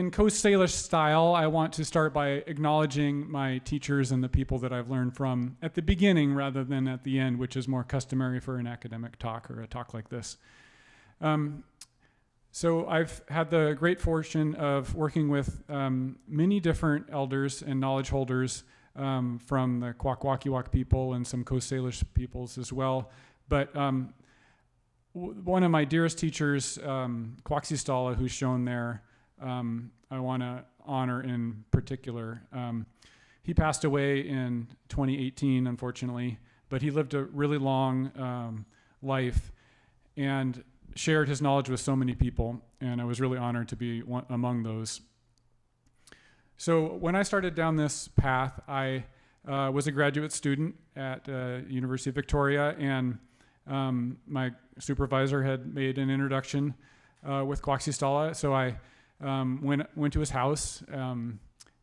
in Coast Salish style, I want to start by acknowledging my teachers and the people that I've learned from at the beginning rather than at the end, which is more customary for an academic talk or a talk like this. So I've had the great fortune of working with many different elders and knowledge holders from the Kwakwaka'wakw people and some Coast Salish peoples as well. But one of my dearest teachers, Kwakwaka'wakw, who's shown there, I want to honor in particular. He passed away in 2018, unfortunately, but he lived a really long life and shared his knowledge with so many people, and I was really honored to be among those. So when I started down this path, I was a graduate student at University of Victoria, and my supervisor had made an introduction with Kwakwaka'wakw, so I went to his house,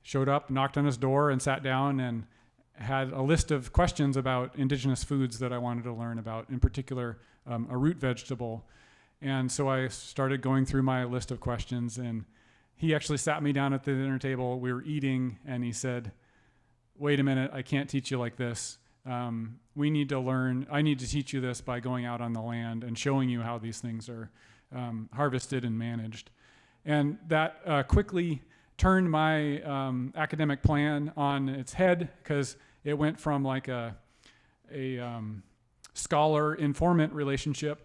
showed up, knocked on his door, and sat down and had a list of questions about indigenous foods that I wanted to learn about, in particular a root vegetable. And so I started going through my list of questions, and he actually sat me down at the dinner table. We were eating, and he said, "Wait a minute, I can't teach you like this. We need to learn. I need to teach you this by going out on the land and showing you how these things are harvested and managed." And that quickly turned my academic plan on its head, because it went from like a scholar-informant relationship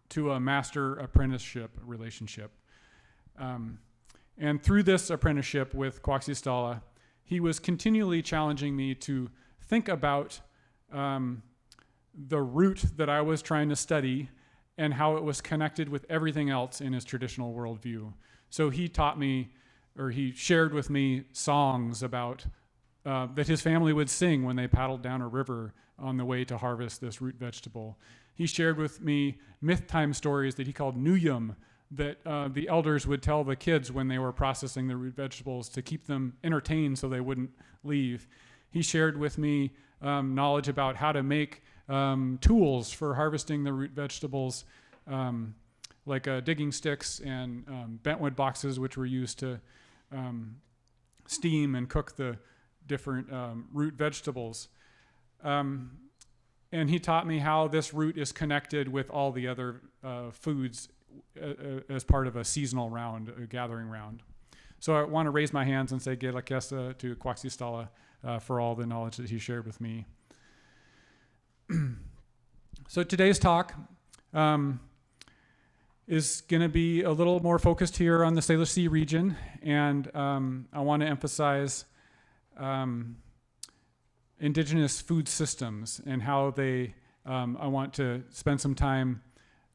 to a master-apprenticeship relationship. And through this apprenticeship with Kwakwaka'wakw, he was continually challenging me to think about the root that I was trying to study and how it was connected with everything else in his traditional worldview. So he taught me, or he shared with me, songs about that his family would sing when they paddled down a river on the way to harvest this root vegetable. He shared with me myth time stories that he called nuyum, that the elders would tell the kids when they were processing the root vegetables to keep them entertained so they wouldn't leave. He shared with me knowledge about how to make tools for harvesting the root vegetables, like digging sticks and bentwood boxes, which were used to steam and cook the different root vegetables. And he taught me how this root is connected with all the other foods as part of a seasonal round, a gathering round. So I want to raise my hands and say Gela Kesa to Kwakwaka'wakw for all the knowledge that he shared with me. So today's talk is going to be a little more focused here on the Salish Sea region, and I want to emphasize indigenous food systems and how they, I want to spend some time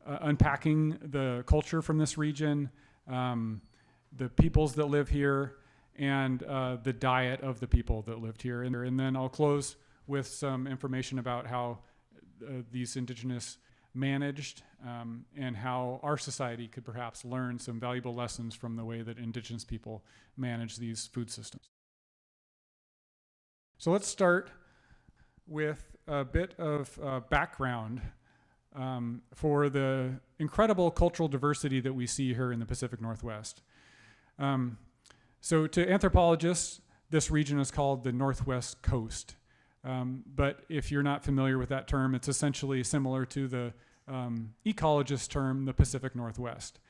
unpacking the culture from this region, the peoples that live here, and the diet of the people that lived here. And then I'll close with some information about how these indigenous managed and how our society could perhaps learn some valuable lessons from the way that indigenous people manage these food systems. So let's start with a bit of background for the incredible cultural diversity that we see here in the Pacific Northwest. So to anthropologists, this region is called the Northwest Coast. But if you're not familiar with that term, it's essentially similar to the ecologist term, the Pacific Northwest.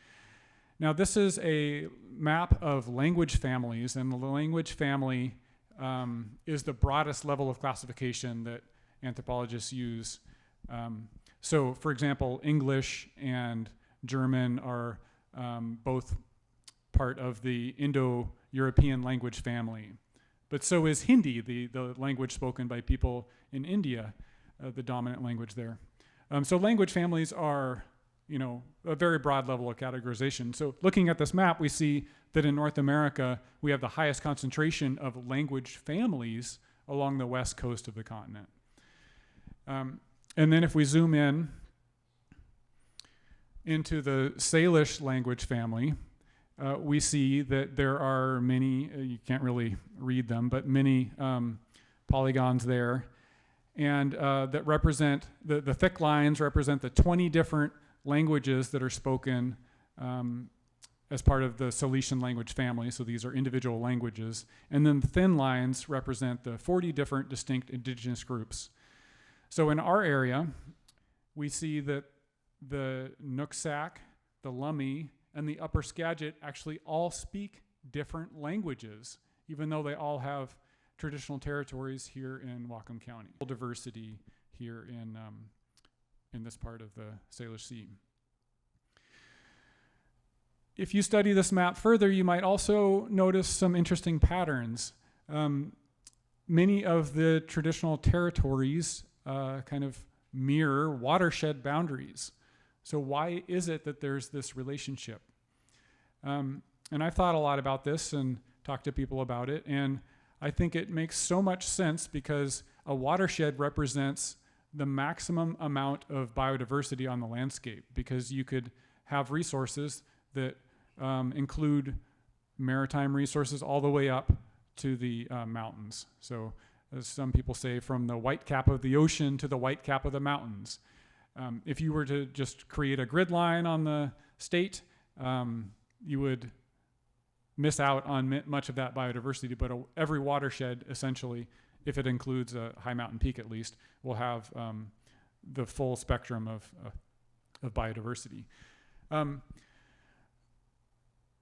Now, this is a map of language families, and the language family is the broadest level of classification that anthropologists use. So, for example, English and German are both part of the Indo-European language family. But so is Hindi, the language spoken by people in India, the dominant language there. So language families are, a very broad level of categorization. So looking at this map, we see that in North America, we have the highest concentration of language families along the west coast of the continent. And then if we zoom in into the Salish language family, we see that there are many, you can't really read them, but many polygons there. And that represent, the thick lines represent the 20 different languages that are spoken as part of the Salician language family, so these are individual languages. And then the thin lines represent the 40 different distinct indigenous groups. So in our area, we see that the Nooksack, the Lummi, and the Upper Skagit actually all speak different languages, even though they all have traditional territories here in Whatcom County. Diversity here in this part of the Salish Sea. If you study this map further, you might also notice some interesting patterns. Many of the traditional territories kind of mirror watershed boundaries. So why is it that there's this relationship? And I've thought a lot about this and talked to people about it, and I think it makes so much sense because a watershed represents the maximum amount of biodiversity on the landscape, because you could have resources that include maritime resources all the way up to the mountains. So as some people say, from the white cap of the ocean to the white cap of the mountains. If you were to just create a grid line on the state, you would miss out on much of that biodiversity, but every watershed, essentially, if it includes a high mountain peak at least, will have the full spectrum of biodiversity.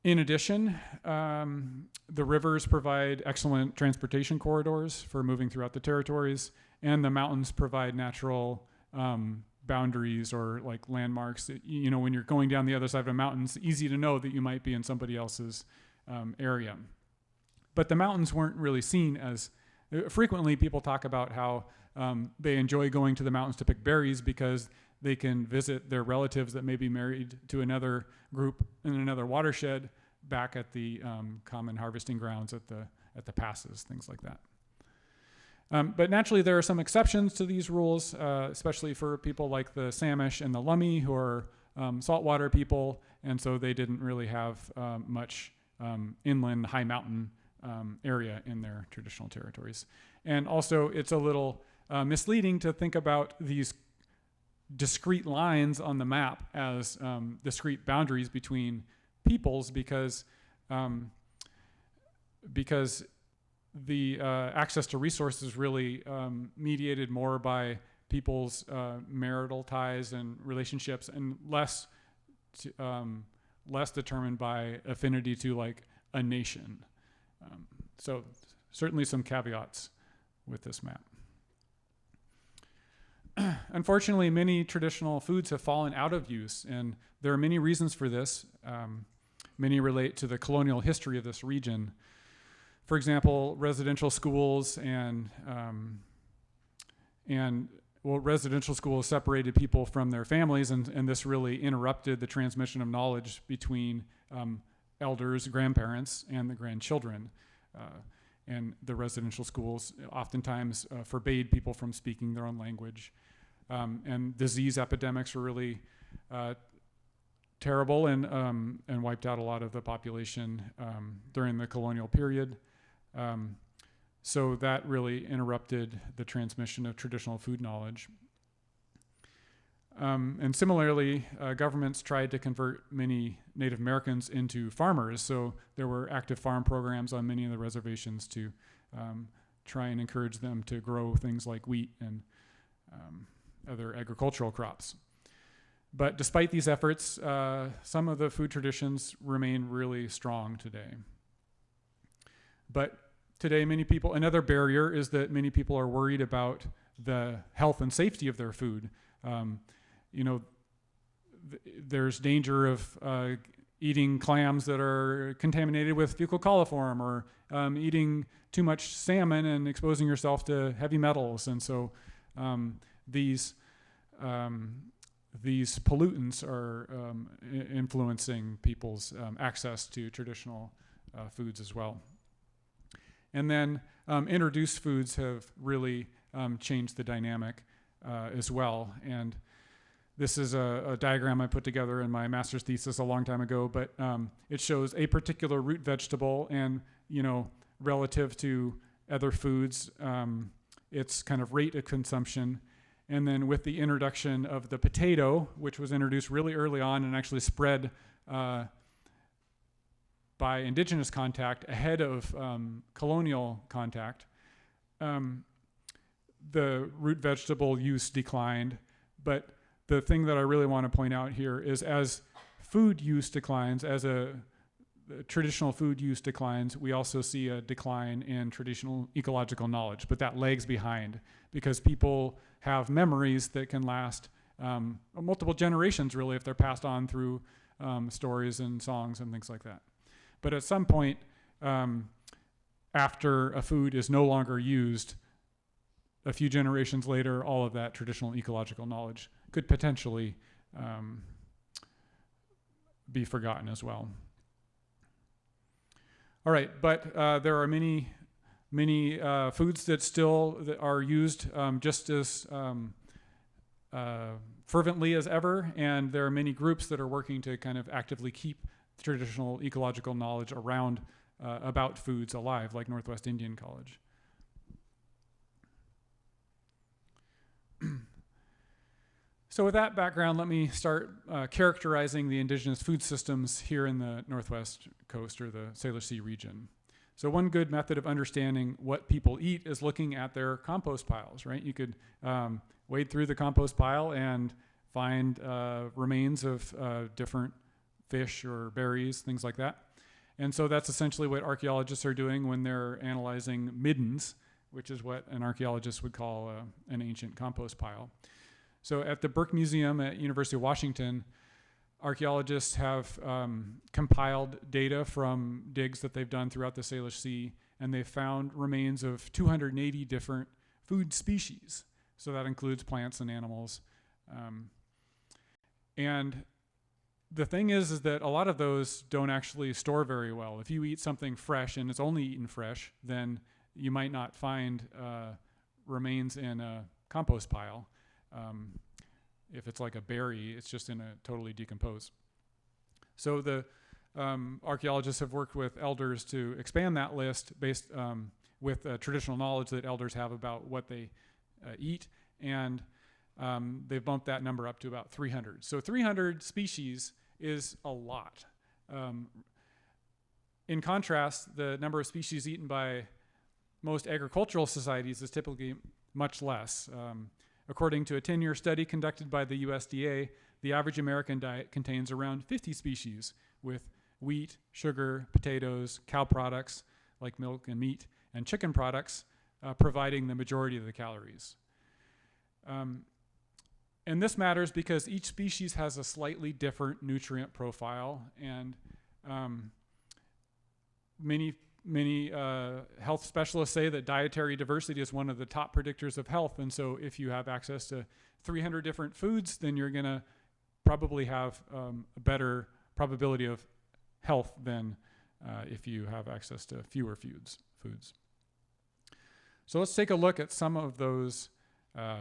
In addition, the rivers provide excellent transportation corridors for moving throughout the territories, and the mountains provide natural boundaries or like landmarks. You know, when you're going down the other side of a mountain, it's easy to know that you might be in somebody else's area. But the mountains weren't really seen as, frequently people talk about how they enjoy going to the mountains to pick berries because they can visit their relatives that may be married to another group in another watershed back at the common harvesting grounds at the passes, things like that. But naturally, there are some exceptions to these rules, especially for people like the Salish and the Lummi, who are saltwater people, and so they didn't really have much inland high mountain area in their traditional territories. And also, it's a little misleading to think about these discrete lines on the map as discrete boundaries between peoples, because the access to resources really mediated more by people's marital ties and relationships, and less determined by affinity to like a nation. So certainly some caveats with this map. Unfortunately, many traditional foods have fallen out of use, and there are many reasons for this. Many relate to the colonial history of this region. For example, residential schools and residential schools separated people from their families, and this really interrupted the transmission of knowledge between elders, grandparents, and the grandchildren. And the residential schools oftentimes forbade people from speaking their own language. And disease epidemics were really terrible and wiped out a lot of the population during the colonial period. So that really interrupted the transmission of traditional food knowledge. And similarly, governments tried to convert many Native Americans into farmers. So there were active farm programs on many of the reservations to try and encourage them to grow things like wheat and other agricultural crops. But despite these efforts, some of the food traditions remain really strong today. But today, many people, another barrier is that many people are worried about the health and safety of their food. You know, there's danger of eating clams that are contaminated with fecal coliform, or eating too much salmon and exposing yourself to heavy metals. And so these pollutants are influencing people's access to traditional foods as well. And then introduced foods have really changed the dynamic as well. And this is a diagram I put together in my master's thesis a long time ago, but it shows a particular root vegetable, and relative to other foods, its kind of rate of consumption. And then with the introduction of the potato, which was introduced really early on and actually spread by indigenous contact ahead of colonial contact, the root vegetable use declined. But the thing that I really want to point out here is as food use declines, as traditional food use declines, we also see a decline in traditional ecological knowledge, but that lags behind because people have memories that can last multiple generations, really, if they're passed on through stories and songs and things like that. But at some point, after a food is no longer used, a few generations later, all of that traditional ecological knowledge could potentially be forgotten as well. All right, but there are many foods that still are used just as fervently as ever, and there are many groups that are working to kind of actively keep traditional ecological knowledge around about foods alive, like Northwest Indian College. So with that background, let me start characterizing the indigenous food systems here in the Northwest Coast or the Salish Sea region. So one good method of understanding what people eat is looking at their compost piles, right? You could wade through the compost pile and find remains of different fish or berries, things like that. And so that's essentially what archaeologists are doing when they're analyzing middens, which is what an archaeologist would call an ancient compost pile. So at the Burke Museum at University of Washington, archaeologists have compiled data from digs that they've done throughout the Salish Sea, and they've found remains of 280 different food species. So that includes plants and animals. And the thing is that a lot of those don't actually store very well. If you eat something fresh and it's only eaten fresh, then you might not find remains in a compost pile. If it's like a berry, it's just in a totally decomposed. So the archaeologists have worked with elders to expand that list based with traditional knowledge that elders have about what they eat, and they've bumped that number up to about 300. So 300 species is a lot. In contrast, the number of species eaten by most agricultural societies is typically much less. According to a 10-year study conducted by the USDA, the average American diet contains around 50 species, with wheat, sugar, potatoes, cow products like milk and meat, and chicken products providing the majority of the calories. And this matters because each species has a slightly different nutrient profile, and many health specialists say that dietary diversity is one of the top predictors of health. And so if you have access to 300 different foods, then you're going to probably have a better probability of health than if you have access to fewer foods. So let's take a look at some of those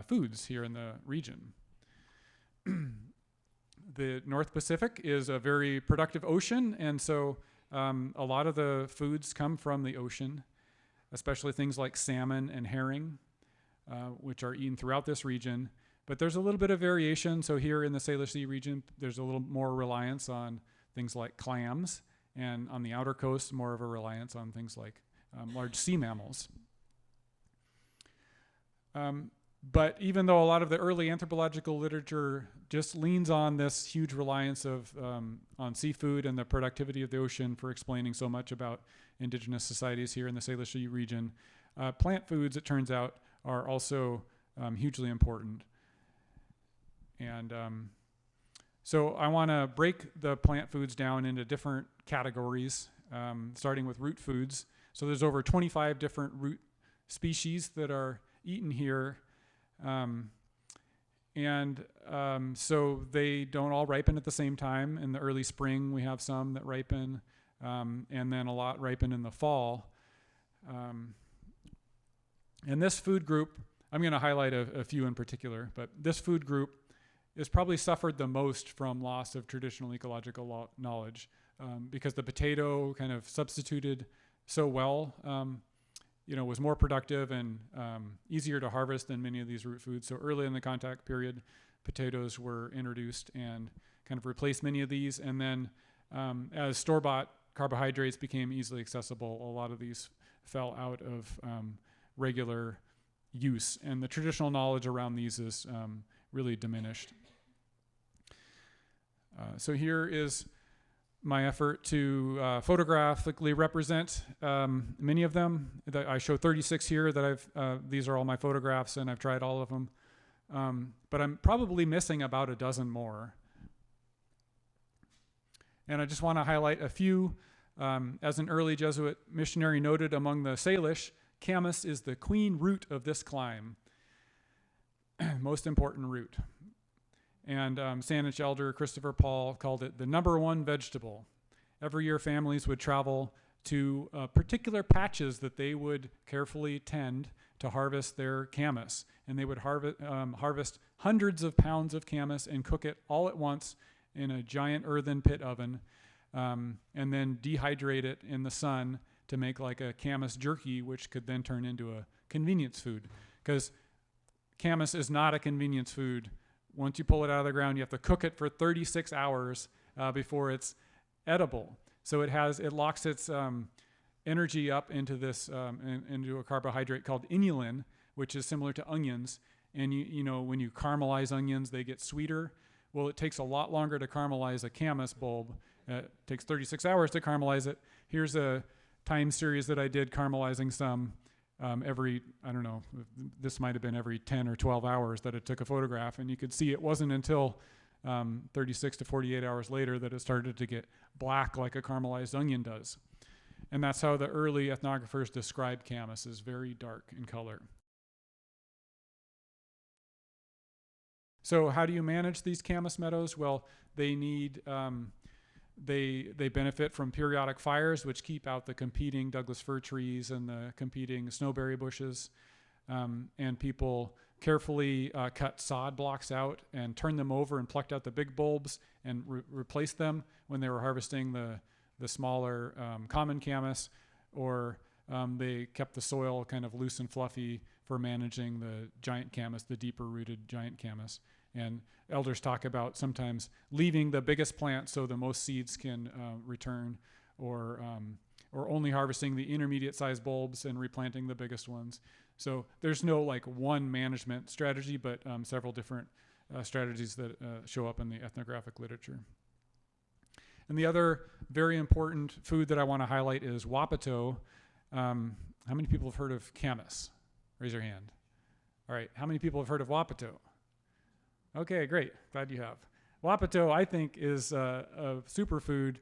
foods here in the region. The North Pacific is a very productive ocean, and so a lot of the foods come from the ocean, especially things like salmon and herring, which are eaten throughout this region. But there's a little bit of variation. So here in the Salish Sea region, there's a little more reliance on things like clams, and on the outer coast, more of a reliance on things like large sea mammals. But even though a lot of the early anthropological literature just leans on this huge reliance of on seafood and the productivity of the ocean for explaining so much about indigenous societies here in the Salish Sea region, plant foods, it turns out, are also hugely important. And so I want to break the plant foods down into different categories, starting with root foods. So there's over 25 different root species that are eaten here. So they don't all ripen at the same time. In the early spring, we have some that ripen, and then a lot ripen in the fall. And this food group, I'm going to highlight a few in particular, but this food group has probably suffered the most from loss of traditional ecological knowledge, because the potato kind of substituted so well, was more productive and easier to harvest than many of these root foods. So early in the contact period, potatoes were introduced and kind of replaced many of these. And then as store-bought carbohydrates became easily accessible, a lot of these fell out of regular use, and the traditional knowledge around these is really diminished. So here is my effort to photographically represent many of them. I show 36 here that these are all my photographs, and I've tried all of them. But I'm probably missing about a dozen more. And I just want to highlight a few. As an early Jesuit missionary noted among the Salish, camas is the queen root of this clime, most important root. And Salish elder Christopher Paul called it the #1 vegetable. Every year families would travel to particular patches that they would carefully tend to harvest their camas. And they would harvest hundreds of pounds of camas and cook it all at once in a giant earthen pit oven, and then dehydrate it in the sun to make like a camas jerky, which could then turn into a convenience food. Because camas is not a convenience food. Once you pull it out of the ground, you have to cook it for 36 hours before it's edible. So it locks its energy up into this into a carbohydrate called inulin, which is similar to onions. And you know when you caramelize onions, they get sweeter. Well, it takes a lot longer to caramelize a camas bulb. It takes 36 hours to caramelize it. Here's a time series that I did caramelizing some every, I don't know, this might have been every 10 or 12 hours that it took a photograph. And you could see it wasn't until 36 to 48 hours later that it started to get black like a caramelized onion does. And that's how the early ethnographers described camas, as very dark in color. So how do you manage these camas meadows? Well, they need, they benefit from periodic fires, which keep out the competing Douglas fir trees and the competing snowberry bushes. And people carefully cut sod blocks out and turned them over and plucked out the big bulbs and replaced them when they were harvesting the smaller common camas, or they kept the soil kind of loose and fluffy for managing the giant camas, the deeper rooted giant camas. And elders talk about sometimes leaving the biggest plant so the most seeds can return, or only harvesting the intermediate sized bulbs and replanting the biggest ones. So there's no like one management strategy, but several different strategies that show up in the ethnographic literature. And the other very important food that I want to highlight is wapato. How many people have heard of camas? Raise your hand. All right, how many people have heard of wapato? Okay, great, glad you have. Wapato, I think, is a superfood,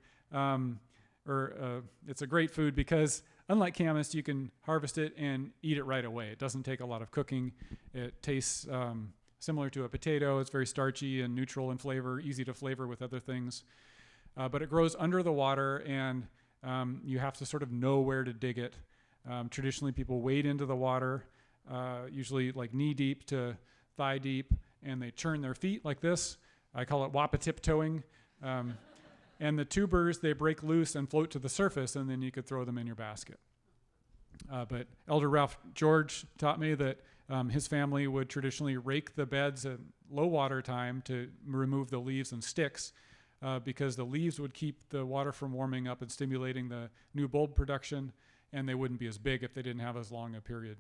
it's a great food because unlike camas, you can harvest it and eat it right away. It doesn't take a lot of cooking. It tastes similar to a potato. It's very starchy and neutral in flavor, easy to flavor with other things. But it grows under the water, and you have to sort of know where to dig it. Traditionally, people wade into the water, usually like knee deep to thigh deep, and they churn their feet like this. I call it wapatiptoeing. And the tubers, they break loose and float to the surface, and then you could throw them in your basket. But Elder Ralph George taught me that his family would traditionally rake the beds at low water time to remove the leaves and sticks, because the leaves would keep the water from warming up and stimulating the new bulb production, and they wouldn't be as big if they didn't have as long a period.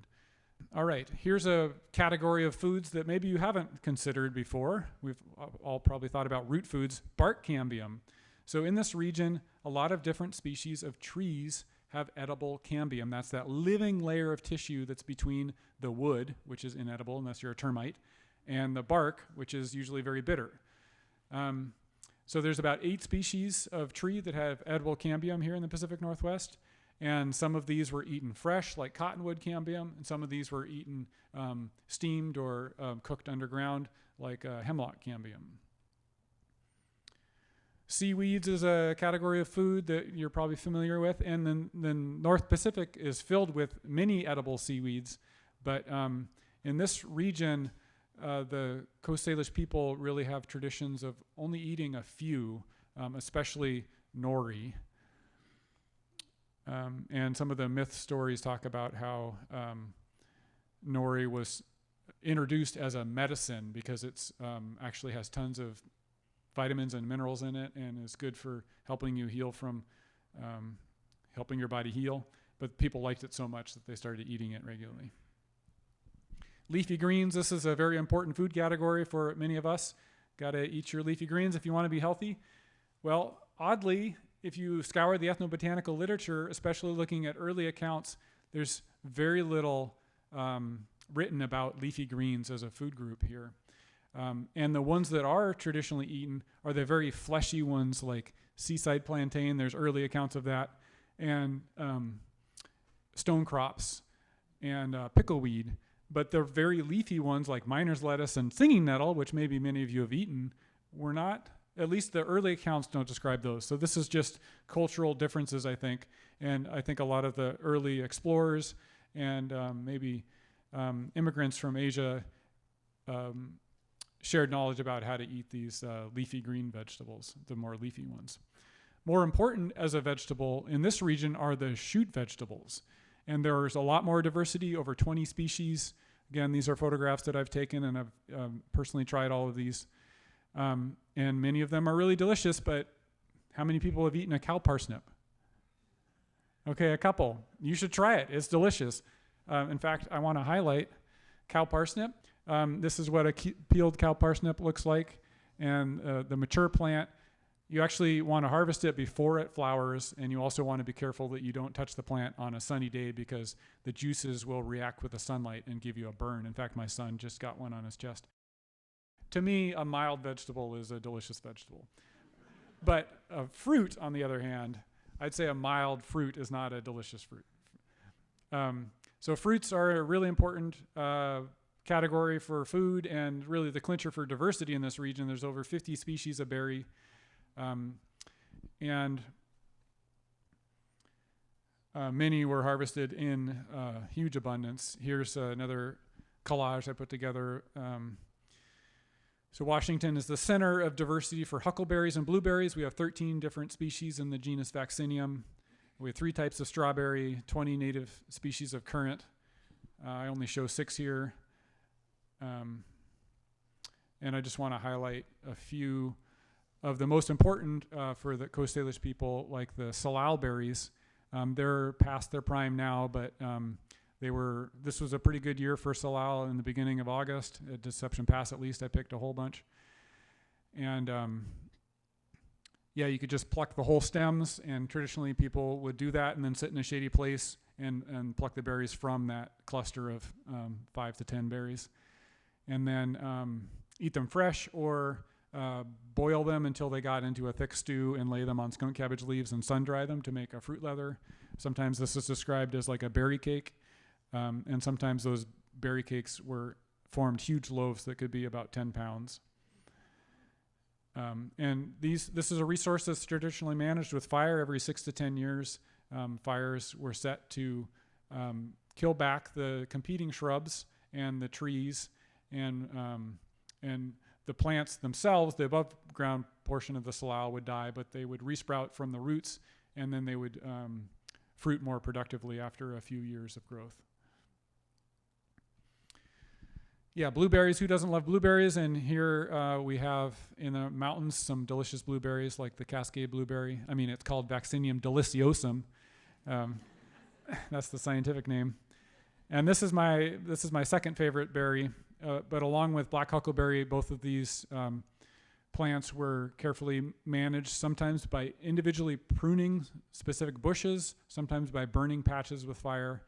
All right, here's a category of foods that maybe you haven't considered before. We've all probably thought about root foods, bark cambium. So in this region, a lot of different species of trees have edible cambium. That's that living layer of tissue that's between the wood, which is inedible unless you're a termite, and the bark, which is usually very bitter. So there's about 8 species of tree that have edible cambium here in the Pacific Northwest. And some of these were eaten fresh, like cottonwood cambium, and some of these were eaten steamed or cooked underground, like hemlock cambium. Seaweeds is a category of food that you're probably familiar with, and then the North Pacific is filled with many edible seaweeds. But in this region, the Coast Salish people really have traditions of only eating a few, especially nori. And some of the myth stories talk about how nori was introduced as a medicine because it's actually has tons of vitamins and minerals in it and is good for helping you heal from helping your body heal. But people liked it so much that they started eating it regularly. Leafy greens, this is a very important food category for many of us. Got to eat your leafy greens if you want to be healthy. Well, oddly, if you scour the ethnobotanical literature, especially looking at early accounts, there's very little written about leafy greens as a food group here. And the ones that are traditionally eaten are the very fleshy ones like seaside plantain, there's early accounts of that, and stone crops and pickleweed. But the very leafy ones like miner's lettuce and singing nettle, which maybe many of you have eaten, were not, at least the early accounts don't describe those. So this is just cultural differences, I think. And I think a lot of the early explorers and maybe immigrants from Asia shared knowledge about how to eat these leafy green vegetables, the more leafy ones. More important as a vegetable in this region are the shoot vegetables. And there's a lot more diversity, over 20 species. Again, these are photographs that I've taken, and I've personally tried all of these. And many of them are really delicious, but how many people have eaten a cow parsnip? Okay, a couple. You should try it. It's delicious. In fact, I want to highlight cow parsnip. This is what a peeled cow parsnip looks like. And the mature plant, you actually want to harvest it before it flowers, and you also want to be careful that you don't touch the plant on a sunny day because the juices will react with the sunlight and give you a burn. In fact, my son just got one on his chest. To me, a mild vegetable is a delicious vegetable. But a fruit, on the other hand, I'd say a mild fruit is not a delicious fruit. So fruits are a really important category for food, and really the clincher for diversity in this region. There's over 50 species of berry. And many were harvested in huge abundance. Here's another collage I put together. So Washington is the center of diversity for huckleberries and blueberries. We have 13 different species in the genus Vaccinium. We have 3 types of strawberry, 20 native species of currant. I only show 6 here. And I just want to highlight a few of the most important for the Coast Salish people, like the salal berries. They're past their prime now, but this was a pretty good year for salal in the beginning of August. At Deception Pass, at least, I picked a whole bunch. And yeah, you could just pluck the whole stems, and traditionally people would do that and then sit in a shady place and pluck the berries from that cluster of 5 to 10 berries. And then eat them fresh or boil them until they got into a thick stew and lay them on skunk cabbage leaves and sun dry them to make a fruit leather. Sometimes this is described as like a berry cake, and sometimes those berry cakes formed huge loaves that could be about 10 pounds. And this is a resource that's traditionally managed with fire every 6 to 10 years. Fires were set to kill back the competing shrubs and the trees, and the plants themselves, the above ground portion of the salal would die, but they would resprout from the roots, and then they would fruit more productively after a few years of growth. Yeah, blueberries. Who doesn't love blueberries? And here we have in the mountains some delicious blueberries like the Cascade blueberry. I mean, it's called Vaccinium deliciosum. That's the scientific name. And this is my second favorite berry. But along with black huckleberry, both of these plants were carefully managed, sometimes by individually pruning specific bushes, sometimes by burning patches with fire.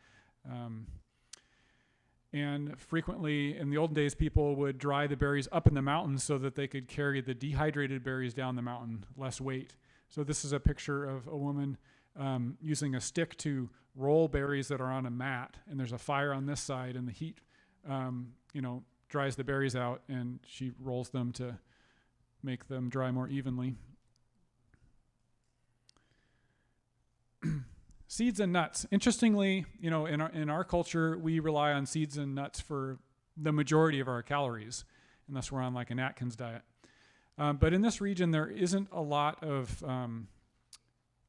And frequently, in the olden days, people would dry the berries up in the mountains so that they could carry the dehydrated berries down the mountain, less weight. So this is a picture of a woman using a stick to roll berries that are on a mat, and there's a fire on this side, and the heat dries the berries out, and she rolls them to make them dry more evenly. Seeds and nuts. Interestingly, in our culture, we rely on seeds and nuts for the majority of our calories, unless we're on like an Atkins diet. But in this region, there isn't a lot of,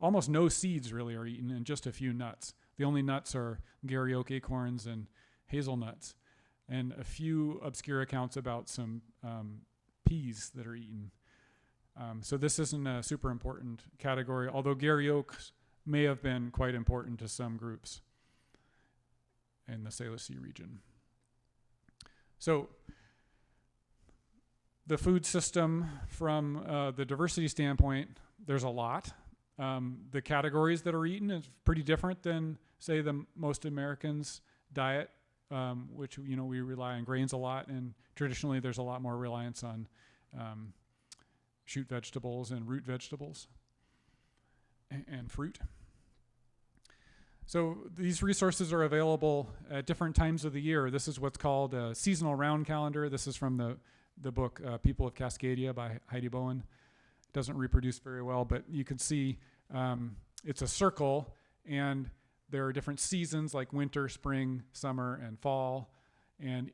almost no seeds really are eaten, and just a few nuts. The only nuts are Gary oak acorns and hazelnuts, and a few obscure accounts about some peas that are eaten. So this isn't a super important category, although Gary oaks may have been quite important to some groups in the Salish Sea region. So the food system from the diversity standpoint, there's a lot. The categories that are eaten is pretty different than, say, the most Americans' diet, which we rely on grains a lot, and traditionally there's a lot more reliance on shoot vegetables and root vegetables and fruit. So these resources are available at different times of the year. This is what's called a seasonal round calendar. This is from the book People of Cascadia by Heidi Bowen. It doesn't reproduce very well, but you can see it's a circle, and there are different seasons like winter, spring, summer, and fall, and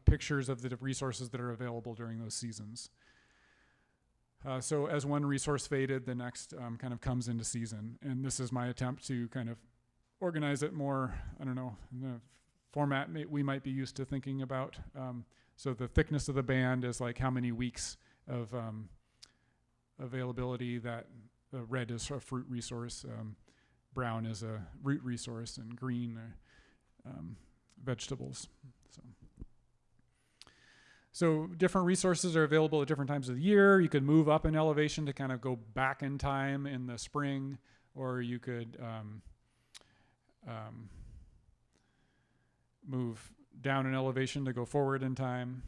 pictures of the resources that are available during those seasons. So as one resource faded, the next kind of comes into season. And this is my attempt to kind of organize it more, I don't know, in the format we might be used to thinking about. So the thickness of the band is like how many weeks of availability. That red is a fruit resource, brown is a root resource, and green are vegetables. So different resources are available at different times of the year. You could move up in elevation to kind of go back in time in the spring, or you could move down in elevation to go forward in time.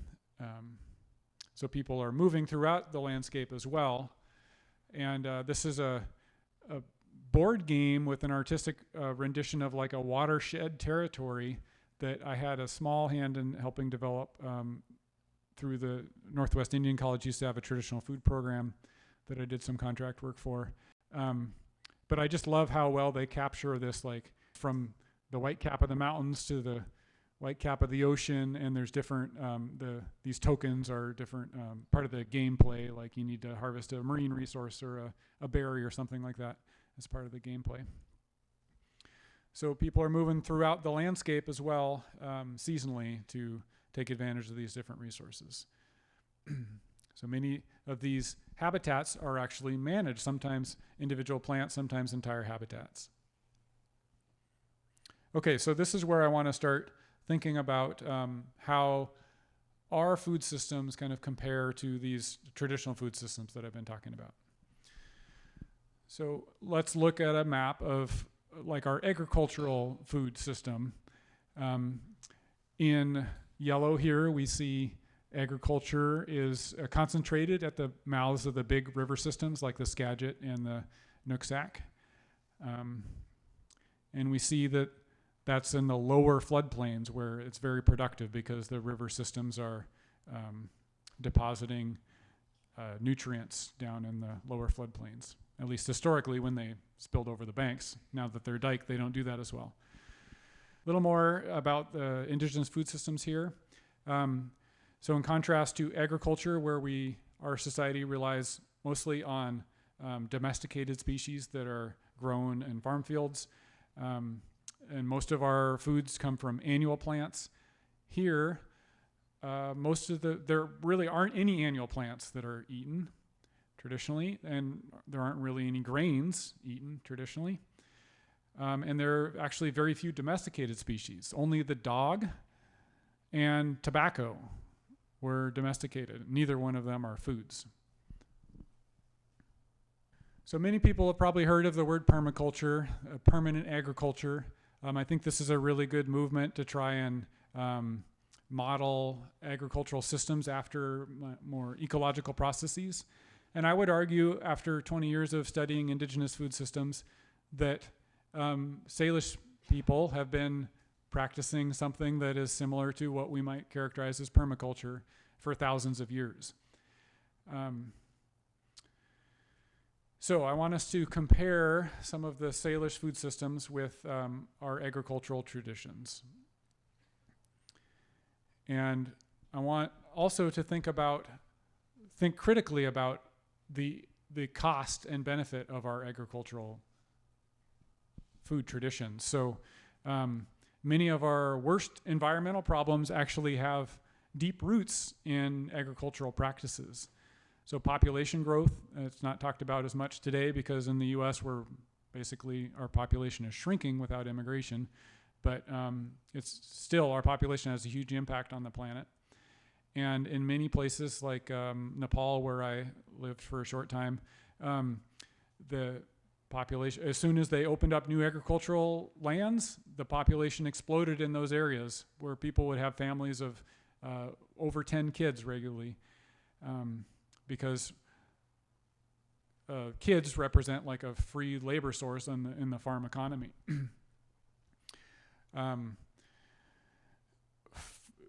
So people are moving throughout the landscape as well. And this is a board game with an artistic rendition of like a watershed territory that I had a small hand in helping develop. Through the Northwest Indian College used to have a traditional food program that I did some contract work for. But I just love how well they capture this, like from the white cap of the mountains to the white cap of the ocean, and there's different, these tokens are different part of the gameplay, like you need to harvest a marine resource or a berry or something like that as part of the gameplay. So people are moving throughout the landscape as well, seasonally, to take advantage of these different resources. So many of these habitats are actually managed, sometimes individual plants, sometimes entire habitats. Okay, so this is where I want to start thinking about how our food systems kind of compare to these traditional food systems that I've been talking about. So let's look at a map of like our agricultural food system. In yellow here, we see agriculture is concentrated at the mouths of the big river systems like the Skagit and the Nooksack. And we see that that's in the lower floodplains where it's very productive because the river systems are depositing nutrients down in the lower floodplains, at least historically when they spilled over the banks. Now that they're diked, they don't do that as well. A little more about the indigenous food systems here. So in contrast to agriculture, where our society relies mostly on domesticated species that are grown in farm fields, and most of our foods come from annual plants. Here, there really aren't any annual plants that are eaten traditionally, and there aren't really any grains eaten traditionally. And there are actually very few domesticated species. Only the dog and tobacco were domesticated. Neither one of them are foods. So many people have probably heard of the word permaculture, permanent agriculture. I think this is a really good movement to try and model agricultural systems after more ecological processes. And I would argue, after 20 years of studying indigenous food systems, that Salish people have been practicing something that is similar to what we might characterize as permaculture for thousands of years. So I want us to compare some of the Salish food systems with our agricultural traditions. And I want also to think critically about the cost and benefit of our agricultural food traditions. So many of our worst environmental problems actually have deep roots in agricultural practices. So population growth, it's not talked about as much today because in the US we're Basically, our population is shrinking without immigration, but it's still, our population has a huge impact on the planet. And in many places like Nepal, where I lived for a short time, the population, as soon as they opened up new agricultural lands, the population exploded in those areas where people would have families of over 10 kids regularly, because kids represent like a free labor source in the farm economy.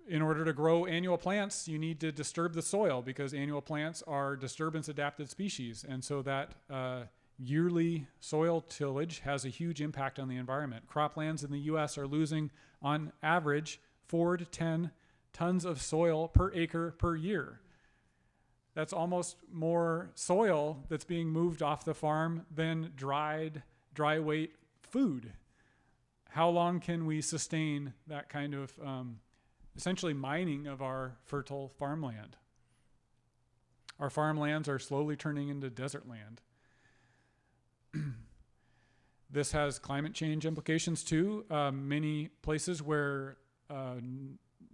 In order to grow annual plants, you need to disturb the soil, because annual plants are disturbance-adapted species, and so that yearly soil tillage has a huge impact on the environment. Croplands in the U.S. are losing, on average, 4 to 10 tons of soil per acre per year. That's almost more soil that's being moved off the farm than dry weight food. How long can we sustain that kind of essentially mining of our fertile farmland? Our farmlands are slowly turning into desert land. This has climate change implications too. Many places where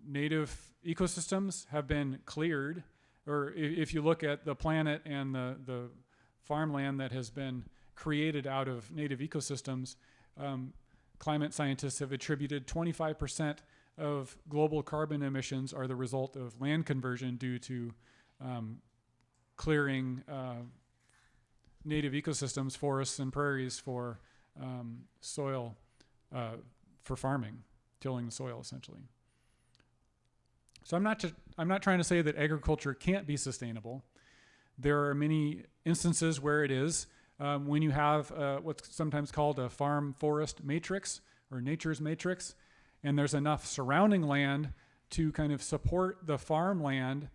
native ecosystems have been cleared, or if you look at the planet and the farmland that has been created out of native ecosystems, climate scientists have attributed 25% of global carbon emissions are the result of land conversion due to clearing native ecosystems, forests and prairies for soil, for farming, tilling the soil essentially. So I'm not trying to say that agriculture can't be sustainable. There are many instances where it is. When you have what's sometimes called a farm-forest matrix or nature's matrix, and there's enough surrounding land to kind of support the farmland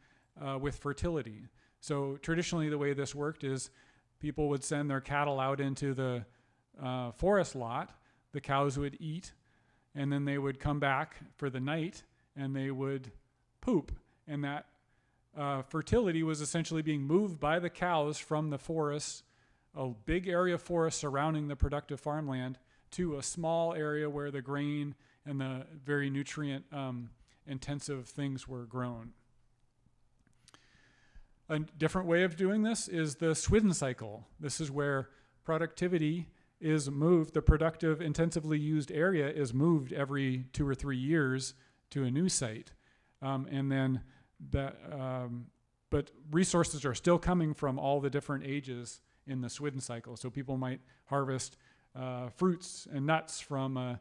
with fertility. So traditionally the way this worked is people would send their cattle out into the forest lot, the cows would eat, and then they would come back for the night and they would poop. And that fertility was essentially being moved by the cows from the forest, a big area of forest surrounding the productive farmland, to a small area where the grain and the very nutrient intensive things were grown. A different way of doing this is the Swidden cycle. This is where productivity is moved, the productive intensively used area is moved every 2 or 3 years to a new site. And then but resources are still coming from all the different ages in the Swidden cycle. So people might harvest fruits and nuts from a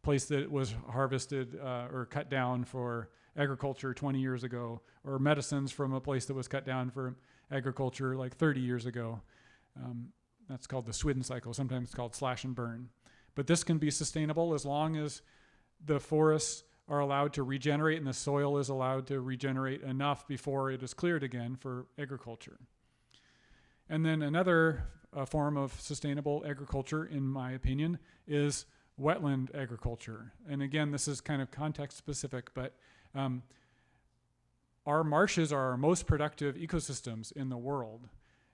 place that was harvested or cut down for agriculture 20 years ago, or medicines from a place that was cut down for agriculture like 30 years ago. That's called the Swidden cycle, sometimes called slash and burn. But this can be sustainable as long as the forests are allowed to regenerate and the soil is allowed to regenerate enough before it is cleared again for agriculture. And then another form of sustainable agriculture, in my opinion, is wetland agriculture. And again, this is kind of context specific, but our marshes are our most productive ecosystems in the world.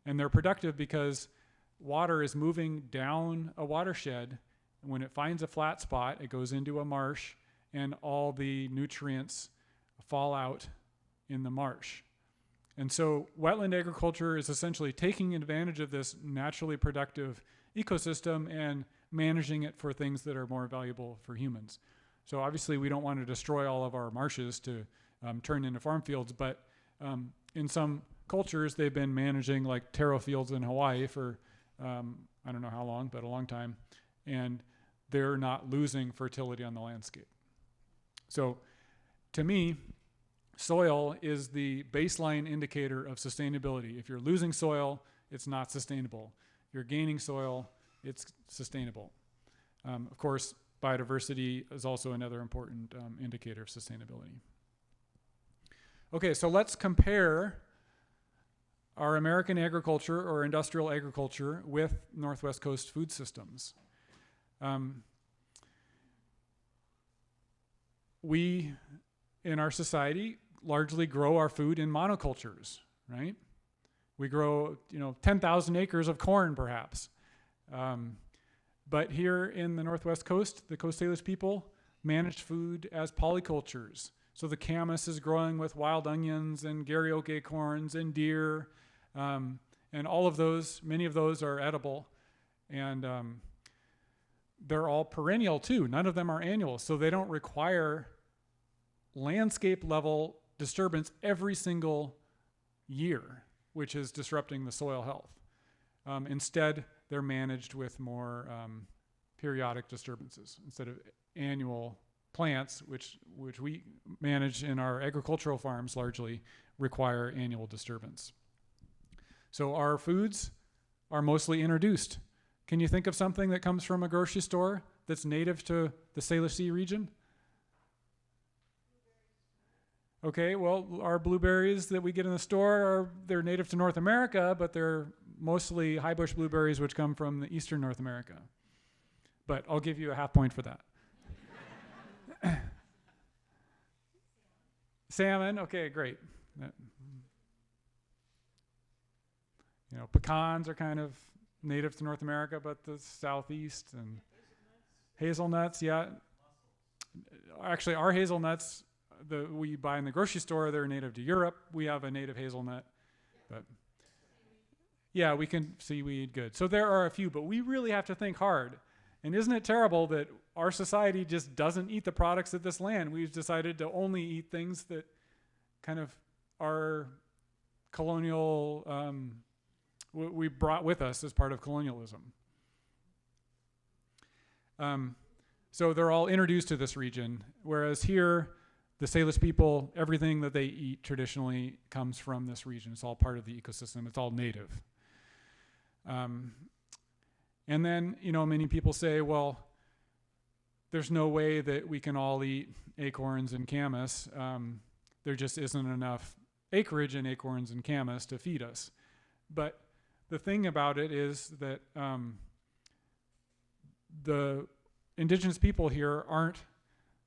And they're productive because water is moving down a watershed. And when it finds a flat spot, it goes into a marsh, and all the nutrients fall out in the marsh. And so wetland agriculture is essentially taking advantage of this naturally productive ecosystem and managing it for things that are more valuable for humans. So obviously we don't want to destroy all of our marshes to turn into farm fields, but in some cultures they've been managing like taro fields in Hawaii for I don't know how long, but a long time, and they're not losing fertility on the landscape. So to me, soil is the baseline indicator of sustainability. If you're losing soil, it's not sustainable. If you're gaining soil, it's sustainable. Of course, biodiversity is also another important indicator of sustainability. Okay, so let's compare our American agriculture or industrial agriculture with Northwest Coast food systems. We, in our society, largely grow our food in monocultures, right? We grow, 10,000 acres of corn, perhaps. But here in the Northwest Coast, the Coast Salish people managed food as polycultures. So the camas is growing with wild onions and Gary oak acorns and deer, and all of those, many of those are edible. And they're all perennial too. None of them are annual, so they don't require landscape level disturbance every single year, which is disrupting the soil health. Instead, they're managed with more periodic disturbances instead of annual plants, which we manage in our agricultural farms largely require annual disturbance. So our foods are mostly introduced. Can you think of something that comes from a grocery store that's native to the Salish Sea region? Okay, well, our blueberries that we get in the store they're native to North America, but they're mostly high bush blueberries which come from the eastern North America. But I'll give you a half point for that. Salmon, okay, great. You know, pecans are kind of native to North America, but the southeast, and hazelnuts, yeah. Actually, our hazelnuts we buy in the grocery store, they're native to Europe. We have a native hazelnut, but yeah, we can seaweed, good. So there are a few, but we really have to think hard. And isn't it terrible that our society just doesn't eat the products of this land? We've decided to only eat things that kind of are colonial, we brought with us as part of colonialism. So they're all introduced to this region, whereas here, the Salish people, everything that they eat traditionally comes from this region. It's all part of the ecosystem. It's all native. And then, you know, many people say, well, there's no way that we can all eat acorns and camas. There just isn't enough acreage in acorns and camas to feed us. But the thing about it is that the indigenous people here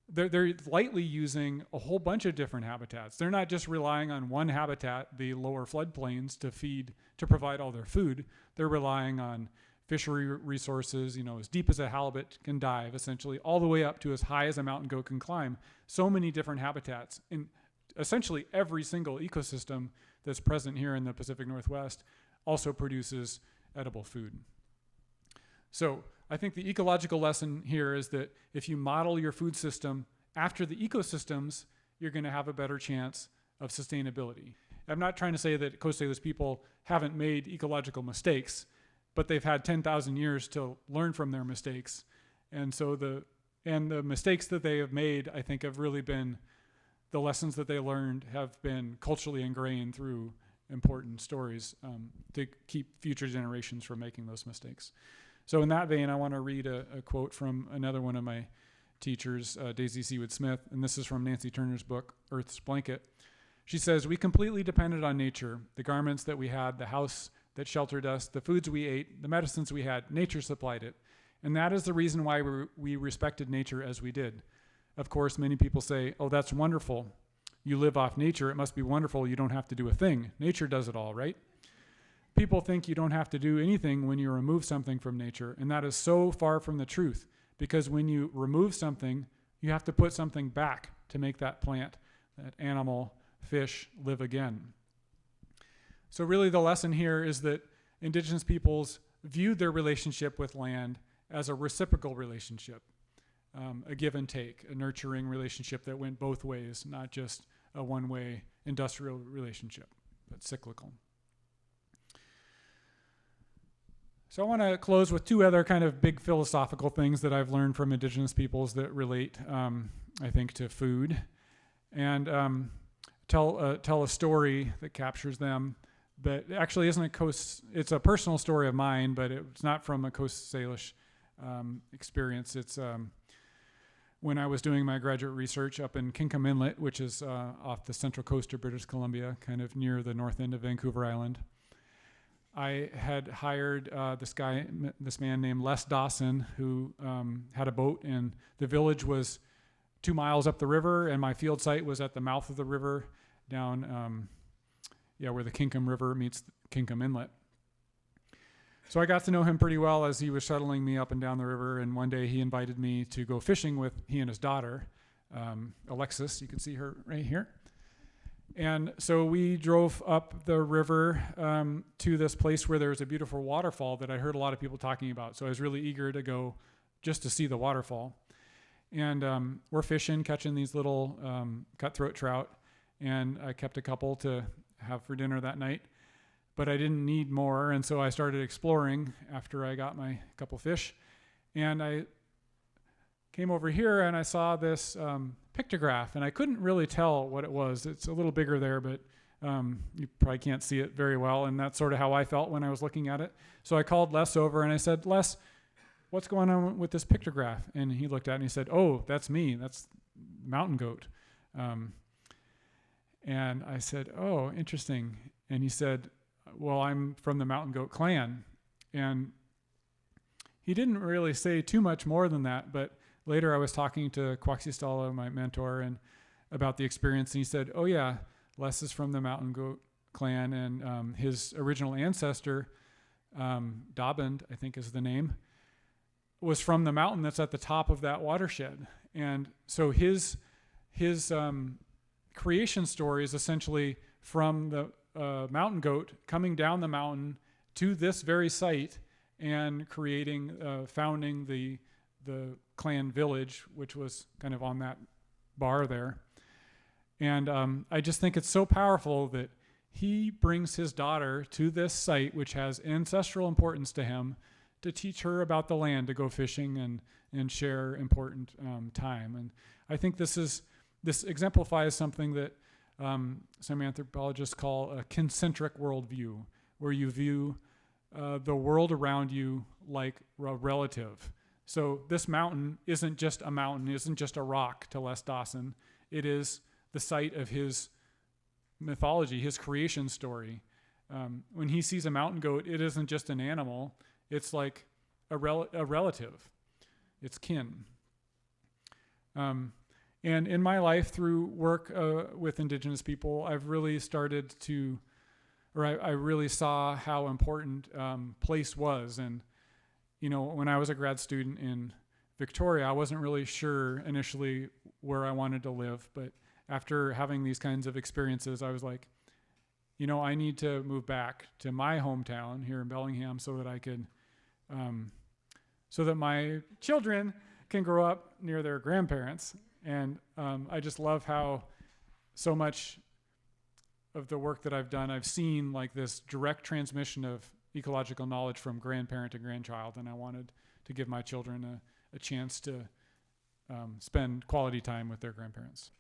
they're lightly using a whole bunch of different habitats. They're not just relying on one habitat, the lower floodplains, to provide all their food. They're relying on fishery resources, you know, as deep as a halibut can dive, essentially, all the way up to as high as a mountain goat can climb. So many different habitats. In essentially every single ecosystem that's present here in the Pacific Northwest also produces edible food. So I think the ecological lesson here is that if you model your food system after the ecosystems, you're going to have a better chance of sustainability. I'm not trying to say that Coast Salish people haven't made ecological mistakes, but they've had 10,000 years to learn from their mistakes. And so the mistakes that they have made, I think, have really been, the lessons that they learned have been culturally ingrained through important stories to keep future generations from making those mistakes. So in that vein, I want to read a quote from another one of my teachers, Daisy Seawood Smith, and this is from Nancy Turner's book, Earth's Blanket. She says, "We completely depended on nature, the garments that we had, the house that sheltered us, the foods we ate, the medicines we had. Nature supplied it. And that is the reason why we respected nature as we did. Of course, many people say, oh, that's wonderful. You live off nature. It must be wonderful. You don't have to do a thing. Nature does it all, right? People think you don't have to do anything when you remove something from nature, and that is so far from the truth, because when you remove something, you have to put something back to make that plant, that animal, fish live again. So really the lesson here is that indigenous peoples viewed their relationship with land as a reciprocal relationship, a give and take, a nurturing relationship that went both ways, not just a one-way industrial relationship, but cyclical. So I want to close with two other kind of big philosophical things that I've learned from indigenous peoples that relate, I think, to food, and tell a story that captures them. But actually isn't it's a personal story of mine, but it's not from a Coast Salish experience. It's when I was doing my graduate research up in Kinkum Inlet, which is off the central coast of British Columbia, kind of near the north end of Vancouver Island. I had hired this man named Les Dawson, who had a boat, and the village was 2 miles up the river, and my field site was at the mouth of the river down where the Kinkum River meets Kinkum Inlet. So I got to know him pretty well as he was shuttling me up and down the river. And one day he invited me to go fishing with he and his daughter, Alexis. You can see her right here. And so we drove up the river to this place where there was a beautiful waterfall that I heard a lot of people talking about. So I was really eager to go just to see the waterfall. And we're fishing, catching these little cutthroat trout. And I kept a couple to have for dinner that night. But I didn't need more, and so I started exploring after I got my couple fish. And I came over here and I saw this pictograph, and I couldn't really tell what it was. It's a little bigger there, but you probably can't see it very well, and that's sort of how I felt when I was looking at it. So I called Les over and I said, Les, what's going on with this pictograph? And he looked at it and he said, oh, that's me. That's mountain goat. And I said, oh, interesting. And he said, well, I'm from the mountain goat clan. And he didn't really say too much more than that, but later I was talking to Quaxistala, my mentor, and about the experience, and he said, oh yeah, Les is from the mountain goat clan, and his original ancestor, Daband, I think is the name, was from the mountain that's at the top of that watershed. And so his creation story is essentially from the mountain goat coming down the mountain to this very site and creating, founding the clan village, which was kind of on that bar there. And I just think it's so powerful that he brings his daughter to this site, which has ancestral importance to him, to teach her about the land, to go fishing and share important time. And I think this exemplifies something that some anthropologists call a kincentric worldview, where you view the world around you like a relative. So this mountain isn't just a mountain, isn't just a rock to Les Dawson. It is the site of his mythology, his creation story. When he sees a mountain goat, it isn't just an animal. It's like a relative. It's kin. And in my life, through work with indigenous people, I've really started to, or I really saw how important place was. And, you know, when I was a grad student in Victoria, I wasn't really sure initially where I wanted to live. But after having these kinds of experiences, I was like, you know, I need to move back to my hometown here in Bellingham so that I could, so that my children can grow up near their grandparents. And I just love how so much of the work that I've done, I've seen like this direct transmission of ecological knowledge from grandparent to grandchild. And I wanted to give my children a chance to spend quality time with their grandparents.